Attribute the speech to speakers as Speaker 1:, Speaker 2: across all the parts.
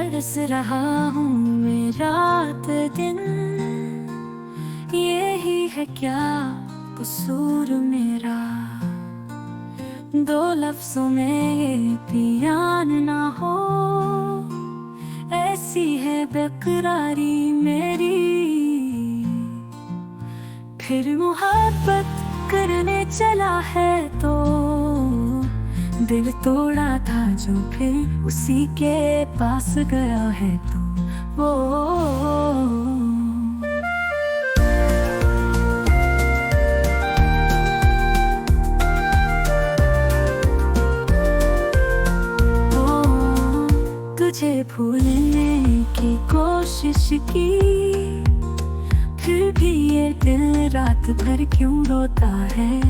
Speaker 1: तरस रहा हूँ मैं रात दिन, यही है क्या कसूर मेरा। दो लफ्जों में बयान ना हो, ऐसी है बेकरारी मेरी। फिर मोहब्बत करने चला है तो दिल तोड़ा था जो फिर उसी के पास गया है तो वो। तुझे भूलने की कोशिश की, फिर भी ये दिल रात भर क्यों रोता है।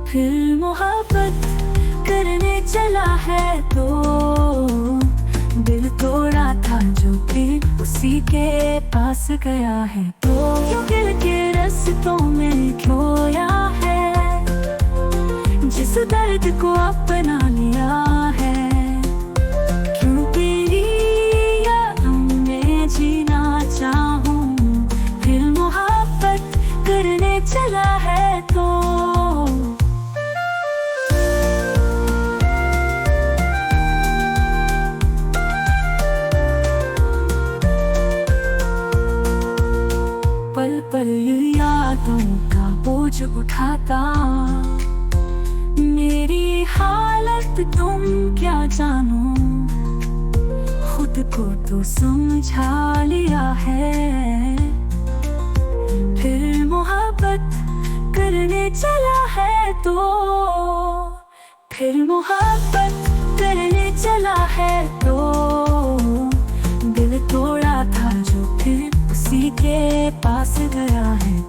Speaker 1: फिर मोहब्बत करने चला है तो दिल तोड़ा था जो फिर उसी के पास गया है तो। क्यों दिल के रास्तों में खोया है, जिस दर्द को अपना लिया है। क्यों तेरी यादों में जीना चाहूं, फिर मोहब्बत करने चला है तो। पल पल यादों का बोझ उठाता, मेरी हालत तुम क्या जानो। खुद को तो समझा लिया है, फिर मोहब्बत करने चला है तो। फिर मोहब्बत करने चला है तो दिल तोड़ा था जो फिर उसी के पास गया है।